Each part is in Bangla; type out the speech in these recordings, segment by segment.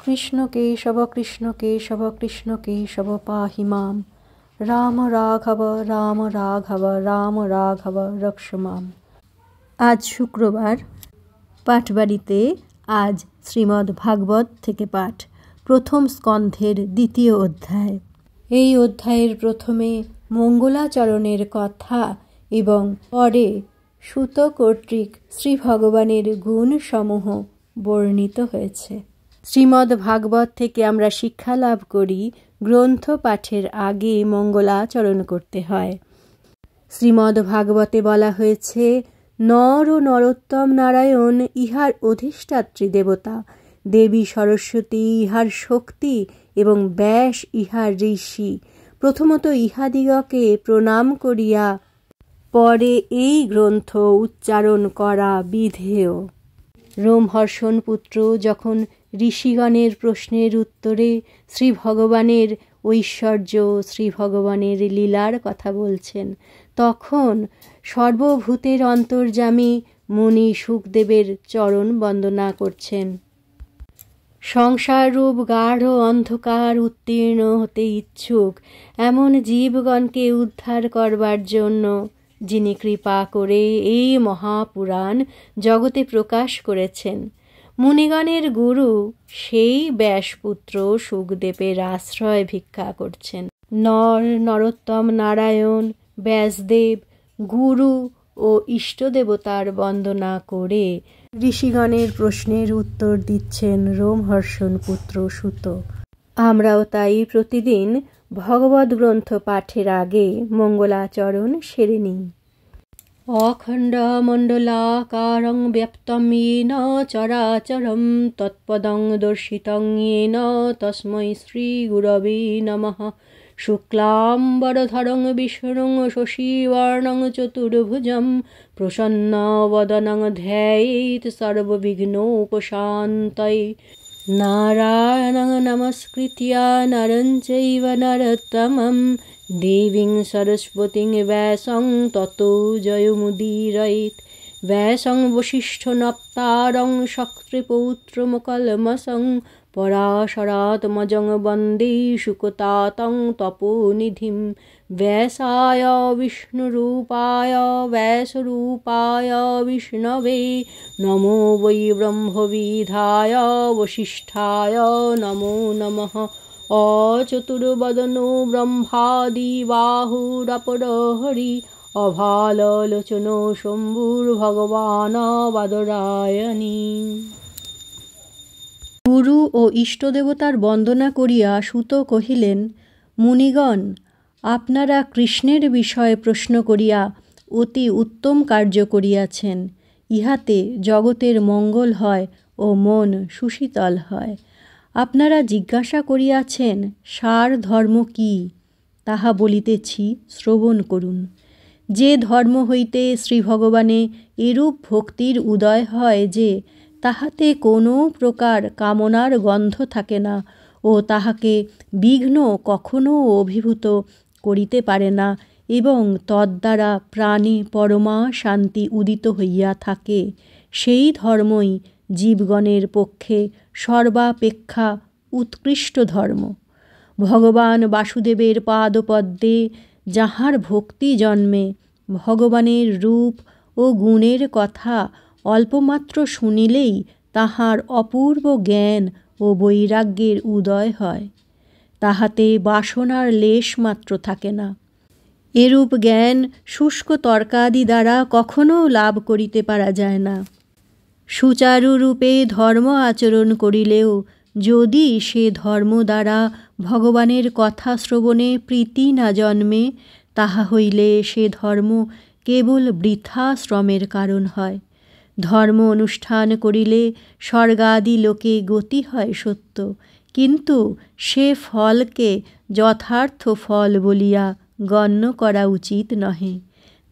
কৃষ্ণ কেশব কৃষ্ণ কেশব পাহি মাম, রাম রাঘব রাম রাঘব রক্ষ মাম। আজ শুক্রবার, পাঠবাড়িতে আজ শ্রীমদ্ ভাগবত থেকে পাঠ, প্রথম স্কন্ধের দ্বিতীয় অধ্যায়। এই অধ্যায়ের প্রথমে মঙ্গলাচরণের কথা এবং পরে সূত কর্তৃক শ্রী ভগবানের গুণসমূহ বর্ণিত হয়েছে। শ্রীমদ্ ভাগবত থেকে আমরা শিক্ষা লাভ করি গ্রন্থ পাঠের আগে মঙ্গলাচরণ করতে হয়। শ্রীমদ্ ভাগবতে বলা হয়েছে, নর ও নরোত্তম নারায়ণ ইহার অধিষ্ঠাত্রী দেবতা, দেবী সরস্বতী ইহার শক্তি এবং ব্যাস ইহার ঋষি। প্রথমত ইহাদিগকে প্রণাম করিয়া পরে এই গ্রন্থ উচ্চারণ করা বিধেয়। রোমহর্ষণ পুত্র যখন ঋষিগণের প্রশ্নের উত্তরে শ্রী ভগবানের ঐশ্বর্য, শ্রী ভগবানের লীলার কথা বলছেন, তখন সর্বভূতের অন্তর্যামী মুনি শুকদেবের চরণ বন্দনা করছেন। সংসাররূপ গাঢ় অন্ধকার উত্তীর্ণ হতে ইচ্ছুক এমন জীবগণকে উদ্ধার করবার জন্য যিনি কৃপা করে এই মহাপুরাণ জগতে প্রকাশ করেছেন, মুনিগণের গুরু সেই ব্যাসপুত্র শুকদেবের আশ্রয় ভিক্ষা করছেন। নরোত্তম নারায়ণ ব্যাসদেব গুরু ও ইষ্টদেবতার বন্দনা করে ঋষিগণের প্রশ্নের উত্তর দিচ্ছেন রোমহর্ষণ পুত্র সূত। আমরাও তাই প্রতিদিন ভগবদ্ গ্রন্থ পাঠের আগে মঙ্গলাচরণ সেরে নিই। অখণ্ডমণ্ডলাকারং ব্যপ্তং येन চরাচরম তৎপদং দর্শিতং येन তস্मै শ্রীগুরবে নমঃ। শুক্লাম্বরধরং বিষ্ণুং শশীবর্ণং চতুর্ভুজং প্রসন্নবদনং ধ্যায়েৎ সর্ববিঘ্নোপশান্তয়ে। নারায়ণং নমস্কৃত্য নরং চৈব নরোত্তমং দেবীং সরস্বতীং ব্যাসং ততো জয়মুদীরয়েৎ। ব্যাসং বশিষ্ঠনপ্তারং শক্তিপৌত্রমকল্মষং পরাশরাত্মজং বন্দে শুকতাতং তপোনিধিং। ব্যাসায় বিষ্ণুরূপায় ব্যাসরূপায় বিষ্ণবে নমো বৈ ব্রহ্মবিদ্যায় বশিষ্ঠায় নমো নমঃ। অচতুর্বদনো ব্রহ্মাদিবাহুরপরহরি অভাললোচনো শম্ভুর্ভগবান বাদরায়ণী। গুরু ও ইষ্টদেবতার বন্দনা করিয়া সূত কহিলেন, মুনিগণ, আপনারা কৃষ্ণের বিষয়ে প্রশ্ন করিয়া অতি উত্তম কার্য করিয়াছেন। ইহাতে জগতের মঙ্গল হয় ও মন সুশীতল হয়। আপনারা জিজ্ঞাসা করিয়াছেন সার ধর্ম কি, তাহা বলিতেছি, শ্রবণ করুন। যে ধর্ম হইতে শ্রী ভগবানে এরূপ ভক্তির উদয় হয় যে তাহাতে কোনো প্রকার কামনার গন্ধ থাকে না ও তাহাকে বিঘ্ন কখনও অভিভূত করিতে পারে না এবং তদ্দ্বারা প্রাণে পরমা শান্তি উদিত হইয়া থাকে, সেই ধর্মই জীবগণের পক্ষে সর্বাপেক্ষা উৎকৃষ্ট ধর্ম। ভগবান বাসুদেবের পাদপদ্মে যাহার ভক্তি জন্মে, ভগবানের রূপ ও গুণের কথা অল্পমাত্র শুনিলেই তাহার অপূর্ব জ্ঞান ও বৈরাগ্যের উদয় হয়। তাহাতে বাসনার লেশ মাত্র থাকে না। এরূপ জ্ঞান শুষ্ক তর্কাদি দ্বারা কখনও লাভ করিতে পারা যায় না। সুচারুরূপে ধর্ম আচরণ করিলেও যদি সে ধর্ম দ্বারা ভগবানের কথা শ্রবণে প্রীতি না জন্মে, তাহা হইলে সে ধর্ম কেবল বৃথা শ্রমের কারণ হয়। ধর্ম অনুষ্ঠান করিলে স্বর্গাদি লোকে গতি হয় সত্য, কিন্তু সে ফলকে যথার্থ ফল বলিয়া গণ্য করা উচিত নহে।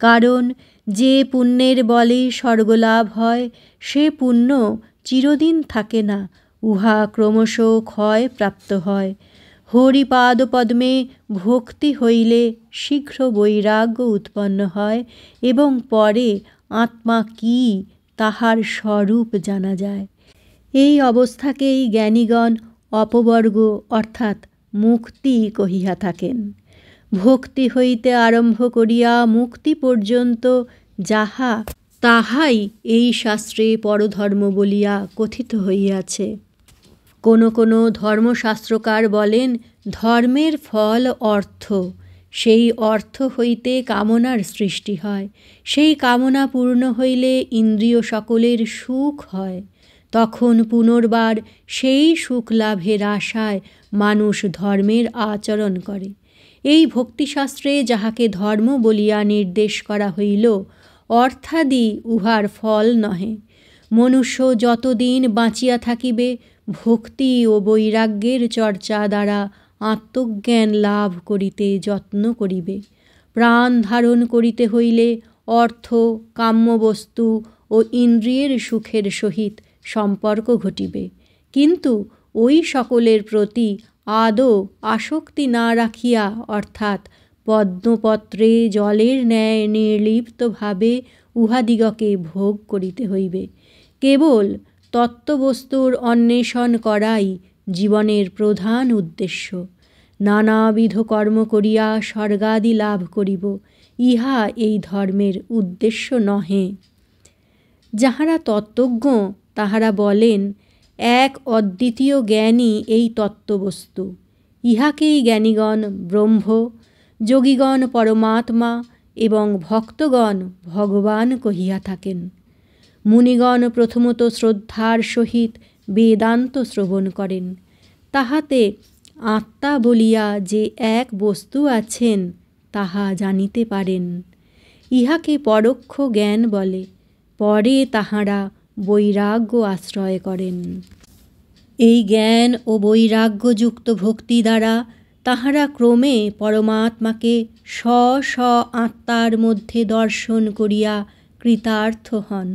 কারণ যে পুণ্যের বলে স্বর্গলাভ হয়, সে পুণ্য চিরদিন থাকে না, উহা ক্রমশ ক্ষয় প্রাপ্ত হয়। হরিপাদপদ্মে ভক্তি হইলে শীঘ্র বৈরাগ্য উৎপন্ন হয় এবং পরে আত্মা কি তাহার স্বরূপ জানা যায়। এই অবস্থাকেই জ্ঞানীগণ অপবর্গ অর্থাৎ মুক্তি কহিয়া থাকেন। ভক্তি হইতে আরম্ভ করিয়া মুক্তি পর্যন্ত যাহা, তাহাই এই শাস্ত্রে পরধর্ম বলিয়া কথিত হইয়াছে। কোনো কোনো ধর্মশাস্ত্রকার বলেন, ধর্মের ফল অর্থ, সেই অর্থ হইতে কামনার সৃষ্টি হয়, সেই কামনা পূর্ণ হইলে ইন্দ্রিয় সকলের সুখ হয়, তখন পুনর্বার সেই সুখ লাভের আশায় মানুষ ধর্মের আচরণ করে। এই ভক্তিশাস্ত্রে যাহাকে ধর্ম বলিয়া নির্দেশ করা হইল, অর্থাদি উহার ফল নহে। মনুষ্য যতদিন বাঁচিয়া থাকিবে, ভক্তি ও বৈরাগ্যের চর্চা দ্বারা আত্মজ্ঞান লাভ করিতে যত্ন করিবে। প্রাণ ধারণ করিতে হইলে অর্থ, কাম্যবস্তু ও ইন্দ্রিয়ের সুখের সহিত সম্পর্ক ঘটিবে, কিন্তু ওই সকলের প্রতি আদৌ আসক্তি না রাখিয়া, অর্থাৎ পদ্মপত্রে জলের ন্যায় নির্লিপ্তভাবে উহাদিগকে ভোগ করিতে হইবে। কেবল তত্ত্ববস্তুর অন্বেষণ করাই জীবনের প্রধান উদ্দেশ্য। নানাবিধ কর্ম করিয়া স্বর্গাদি লাভ করিব, ইহা এই ধর্মের উদ্দেশ্য নহে। যাহারা তত্ত্বজ্ঞ তাহারা বলেন, এক অদ্বিতীয় জ্ঞানই এই তত্ত্ববস্তু, ইহাকেই জ্ঞানীগণ ব্রহ্ম, যোগীগণ পরমাত্মা এবং ভক্তগণ ভগবান কহিয়া থাকেন। মুনিগণ প্রথমত শ্রদ্ধার সহিত বেদান্ত শ্রবণ করেন, তাহাতে আত্মা বলিয়া যে এক বস্তু আছেন তাহা জানিতে পারেন। ইহাকে পরোক্ষ জ্ঞান বলে। পরে তাহারা বৈরাগ্য আশ্রয় করেন। এই জ্ঞান ও বৈরাগ্যযুক্ত ভক্তি দ্বারা তাহারা ক্রমে পরমাত্মাকে স্ব স্ব আত্মার মধ্যে দর্শন করিয়া কৃতার্থ হন।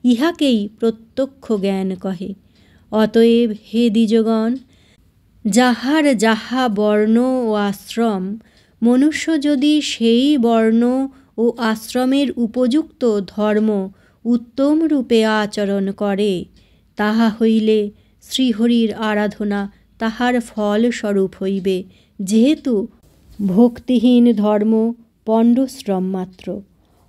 ইহাকেই প্রত্যক্ষ জ্ঞান কহে। অতএব হে দ্বিজগণ, যাহার যাহা বর্ণ ও আশ্রম, মনুষ্য যদি সেই বর্ণ ও আশ্রমের উপযুক্ত ধর্ম উত্তম রূপে আচরণ করে, তাহা হইলে শ্রীহরির আরাধনা তাহার ফলস্বরূপ হইবে, যেহেতু ভক্তিহীন ধর্ম পণ্ডশ্রম মাত্র।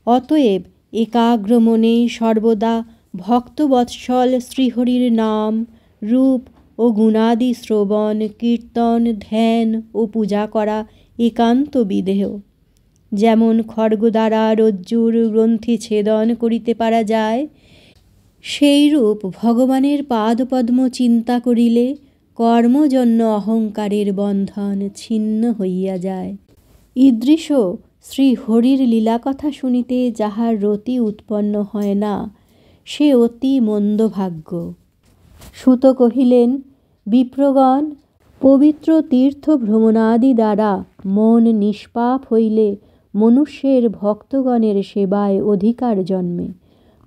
অতএব একাগ্র মনে সর্বদা ভক্তবৎসল শ্রীহরির নাম, রূপ ও গুণাদি শ্রবণ, কীর্তন, ধ্যান ও পূজা করা একান্ত বিধেয়। যেমন খড়গ দ্বারা রজ্জুর গ্রন্থি ছেদন করিতে পারা যায়, সেইরূপ ভগবানের পাদপদ্ম চিন্তা করিলে কর্মজন্য অহংকারের বন্ধন ছিন্ন হইয়া যায়। ঈদৃশ শ্রীহরির লীলাকথা শুনিতে যাহার রতি উৎপন্ন হয় না, সে অতি মন্দভাগ্য। সুত কহিলেন, বিপ্রগণ, পবিত্র তীর্থ ভ্রমণাদি দ্বারা মন নিষ্পাপ হইলে মনুষ্যের ভক্তগণের সেবায় অধিকার জন্মে।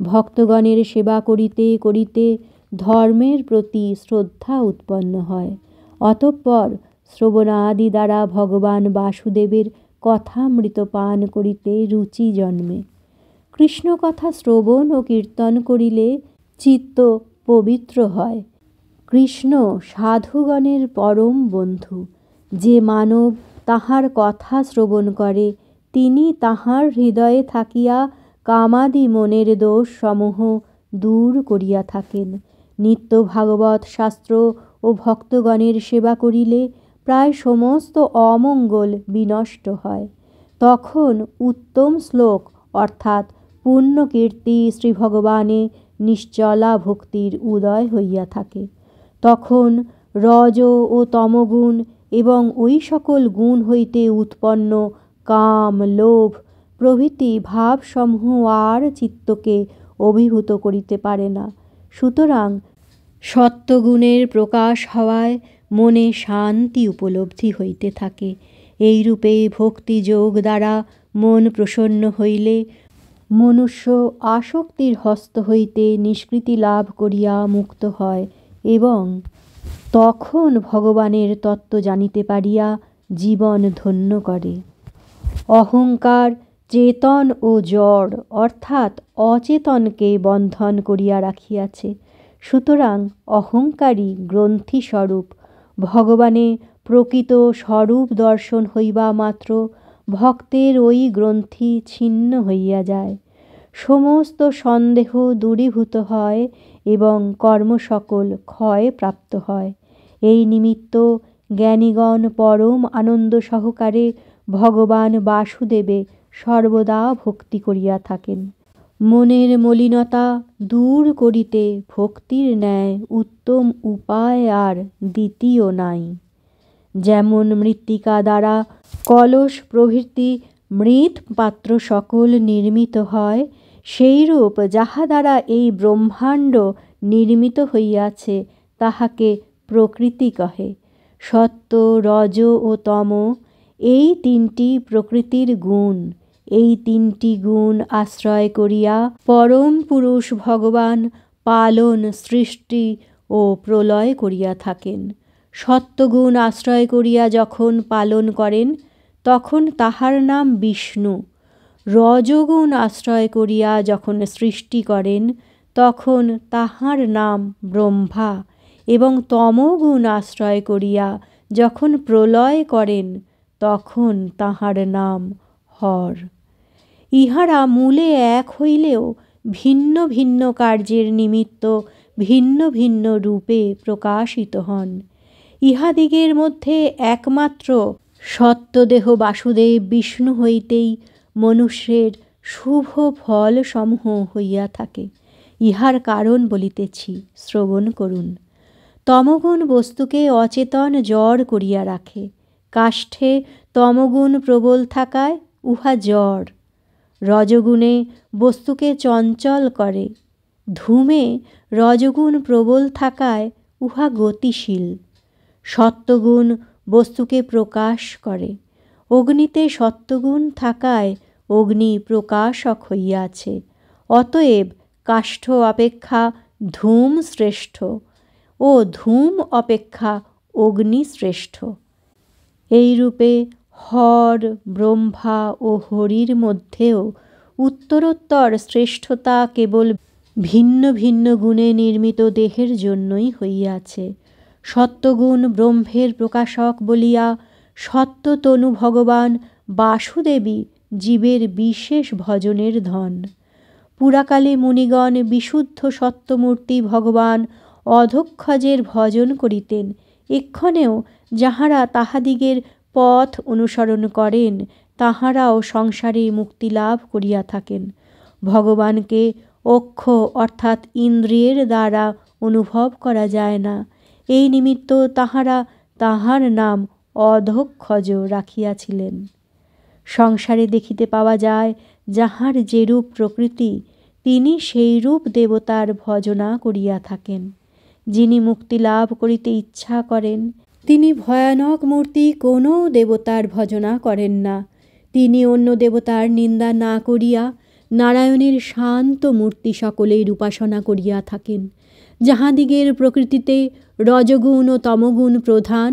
ভক্তগণের সেবা করিতে করিতে ধর্মের প্রতি শ্রদ্ধা উৎপন্ন হয়। অতঃপর শ্রবণাদি দ্বারা ভগবান বাসুদেবের কথামৃত পান করিতে রুচি জন্মে। কৃষ্ণ কথা শ্রবণ ও কীর্তন করিলে চিত্ত পবিত্র হয়। কৃষ্ণ সাধুগণের পরম বন্ধু। যে মানব তাহার কথা শ্রবণ করে, তিনি তাহার হৃদয়ে থাকিয়া কামাদি মনের দোষ সমূহ দূর করিয়া থাকেন। নিত্য ভাগবত শাস্ত্র ও ভক্তগণের সেবা করিলে প্রায় সমস্ত অমঙ্গল বিনষ্ট হয়। তখন উত্তম শ্লোক অর্থাৎ পুণ্যকীর্তি শ্রীভগবানে নিশ্চলা ভক্তির উদয় হইয়া থাকে। তখন রজ ও তমগুণ এবং ওই সকল গুণ হইতে উৎপন্ন কাম, লোভ প্রভৃতি ভাবসমূহ আর চিত্তকে অভিভূত করিতে পারে না। সুতরাং সত্ত্বগুণের প্রকাশ হওয়ায় মনে শান্তি উপলব্ধি হইতে থাকে। এইরূপে ভক্তিযোগ দ্বারা মন প্রসন্ন হইলে মনুষ্য আসক্তির হস্ত হইতে নিষ্কৃতি লাভ করিয়া মুক্ত হয় এবং তখন ভগবানের তত্ত্ব জানিতে পারিয়া জীবন ধন্য করে। অহংকার চেতন ও জড় অর্থাৎ অচেতনকে বন্ধন করিয়া রাখিয়াছে। সুতরাং অহংকারী গ্রন্থিস্বরূপ ভগবানে প্রকৃত স্বরূপ দর্শন হইবা মাত্র ভক্তের ওই গ্রন্থি ছিন্ন হইয়া যায়, সমস্ত সন্দেহ দূরীভূত হয় এবং কর্ম সকল ক্ষয় প্রাপ্ত হয়। এই নিমিত্ত জ্ঞানীগণ পরম আনন্দ সহকারে ভগবান বাসুদেবে সর্বদা ভক্তি করিয়া থাকেন। মনের মলিনতা দূর করিতে ভক্তির ন্যায় উত্তম উপায় আর দ্বিতীয় নাই। যেমন মৃত্তিকা দ্বারা কলস প্রভৃতি মৃৎ পাত্র সকল নির্মিত হয়, সেইরূপ যাহা দ্বারা এই ব্রহ্মাণ্ড নির্মিত হইয়াছে তাহাকে প্রকৃতি কহে। সত্ত্ব, রজ ও তম এই তিনটি প্রকৃতির গুণ। এই তিনটি গুণ আশ্রয় করিয়া পরম পুরুষ ভগবান পালন, সৃষ্টি ও প্রলয় করিয়া থাকেন। সত্ত্বগুণ আশ্রয় করিয়া যখন পালন করেন তখন তাহার নাম বিষ্ণু। রজগুণ আশ্রয় করিয়া যখন সৃষ্টি করেন তখন তাহার নাম ব্রহ্মা, এবং তমগুণ আশ্রয় করিয়া যখন প্রলয় করেন তখন তাহার নাম হর। ইহারা মূলে এক হইলেও ভিন্ন ভিন্ন কার্যের নিমিত্ত ভিন্ন ভিন্ন রূপে প্রকাশিত হন। ইহাদিগের মধ্যে একমাত্র সত্যদেহ বাসুদেব বিষ্ণু হইতেই মনুষ্যের শুভ ফল সমূহ হইয়া থাকে। ইহার কারণ বলিতেছি, শ্রবণ করুন। তমগুণ বস্তুকে অচেতন জড় করিয়া রাখে। কাষ্ঠে তমগুণ প্রবল থাকায় উহা জড়। রজগুণে বস্তুকে চঞ্চল করে। ধূমে রজগুণ প্রবল থাকায় উহা গতিশীল। সত্ত্বগুণ বস্তুকে প্রকাশ করে। অগ্নিতে সত্ত্বগুণ থাকায় অগ্নি প্রকাশক হইয়াছে। অতএব কাষ্ঠ অপেক্ষা ধূম শ্রেষ্ঠ ও ধূম অপেক্ষা অগ্নি শ্রেষ্ঠ। এইরূপে হর, ব্রহ্মা ও হরির মধ্যেও উত্তরোত্তর শ্রেষ্ঠতা কেবল ভিন্ন ভিন্ন গুণে নির্মিত দেহের জন্যই হইয়াছে। সত্ত্বগুণ ব্রহ্মের প্রকাশক বলিয়া সত্যতনু ভগবান বাসুদেবী জীবের বিশেষ ভজনের ধন। পুরাকালে মুনিগণ বিশুদ্ধ সত্যমূর্তি ভগবান অধক্ষজের ভজন করিতেন। এক্ষণেও যাহারা তাহাদিগের পথ অনুসরণ করেন তাহারাও সংসারে মুক্তিলাভ করিয়া থাকেন। ভগবানকে অক্ষ অর্থাৎ ইন্দ্রিয়ের দ্বারা অনুভব করা যায় না। এই নিমিত্ত তাহারা তাহার নাম অধক্ষজ রাখিয়াছিলেন। সংসারে দেখিতে পাওয়া যায় যাহার যেরূপ প্রকৃতি তিনি সেইরূপ দেবতার ভজনা করিয়া থাকেন। যিনি মুক্তি লাভ করিতে ইচ্ছা করেন তিনি ভয়ানক মূর্তি কোনো দেবতার ভজনা করেন না। তিনি অন্য দেবতার নিন্দা না করিয়া নারায়ণের শান্ত মূর্তি সকলের উপাসনা করিয়া থাকেন। যাহাদিগের প্রকৃতিতে রজগুণ ও তমগুণ প্রধান,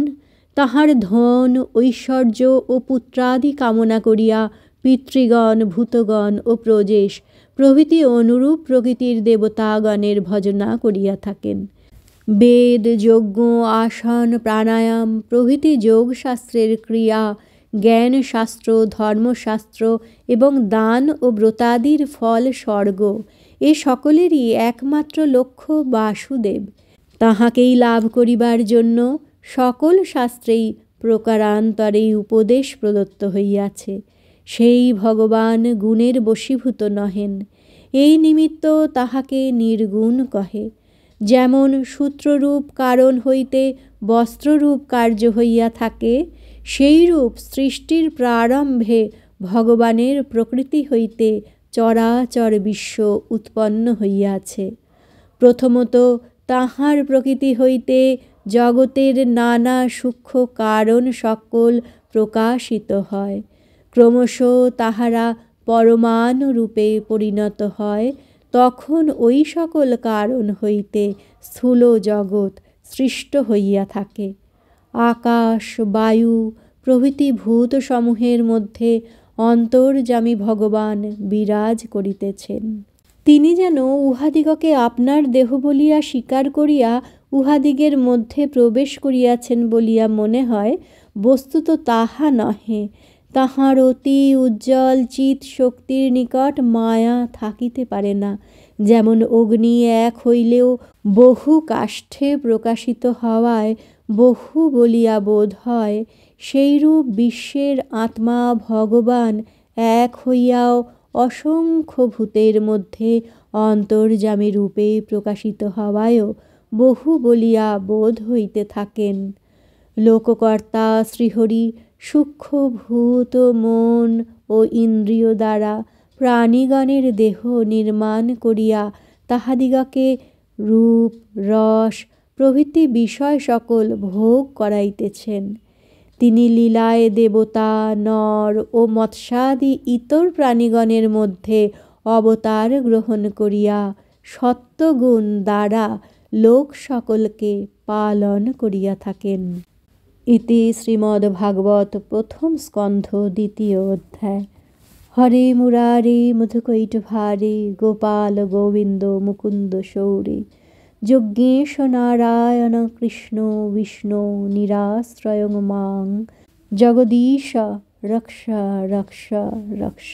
তাহার ধন, ঐশ্বর্য ও পুত্রাদি কামনা করিয়া পিতৃগণ, ভূতগণ ও প্রজেশ প্রভৃতি অনুরূপ প্রকৃতির দেবতাগণের ভজনা করিয়া থাকেন। বেদ, যজ্ঞ, আসন, প্রাণায়াম প্রভৃতি যোগশাস্ত্রের ক্রিয়া, জ্ঞানশাস্ত্র, ধর্মশাস্ত্র এবং দান ও ব্রতাদির ফল স্বর্গ, এ সকলেরই একমাত্র লক্ষ্য বাসুদেব। তাহাকেই লাভ করিবার জন্য সকল শাস্ত্রেই প্রকারান্তরে উপদেশ প্রদত্ত হইয়াছে। সেই ভগবান গুণের বশীভূত নহেন। এই নিমিত্ত তাহাকে নির্গুণ কহে। যেমন সূত্ররূপ কারণ হইতে বস্ত্ররূপ কার্য হইয়া থাকে, সেইরূপ সৃষ্টির প্রারম্ভে ভগবানের প্রকৃতি হইতে চরাচর বিশ্ব উৎপন্ন হইয়াছে। প্রথমত তাহার প্রকৃতি হইতে জগতের নানা সূক্ষ্ম কারণ সকল প্রকাশিত হয়। ক্রমশ তাহারা পরমাণু রূপে পরিণত হয়। তখন ওই সকল কারণ হইতে স্থূল জগৎ সৃষ্ট হইয়া থাকে। আকাশ, বায়ু প্রভৃতি ভূতসমূহের মধ্যে অন্তর্যামী ভগবান বিরাজ করিতেছেন। তিনি যেন উহাদিগকে আপনার দেহ বলিয়া স্বীকার করিয়া উহাদিগের মধ্যে প্রবেশ করিয়াছেন বলিয়া মনে হয়, বস্তুত তাহা নহে। তাহার অতি উজ্জ্বল চিৎ শক্তির নিকট মায়া থাকিতে পারে না। যেমন অগ্নি এক হইলেও বহু কাষ্ঠে প্রকাশিত হওয়ায় বহু বলিয়া বোধ হয়, সেইরূপ বিশ্বের আত্মা ভগবান এক হইয়াও অসংখ্য ভূতের মধ্যে অন্তর্যামী রূপে প্রকাশিত হওয়ায়ও বহু বলিয়া বোধ হইতে থাকেন। লোককর্তা শ্রীহরি সূক্ষ্ম ভূত মন ও ইন্দ্রিয় দ্বারা প্রাণীগণের দেহ নির্মাণ করিয়া তাহাদিগকে রূপ রস প্রভৃতি বিষয় সকল ভোগ করাইতেছেন। তিনি লীলায় দেবতা, নর ও মৎস্যাদি ইতর প্রাণীগণের মধ্যে অবতার গ্রহণ করিয়া সত্ত্বগুণ দ্বারা লোক সকলকে পালন করিয়া থাকেন। ইতি শ্রীমদ্ভাগবত প্রথম স্কন্ধ দ্বিতীয় অধ্যায়। হরে মুরারে মধুকৈটভারে গোপাল গোবিন্দ মুকুন্দ শৌরে যজ্ঞেশ নারায়ণ কৃষ্ণ বিষ্ণু নিরাশ্রয়ং মাং জগদীশ রক্ষ রক্ষ রক্ষ।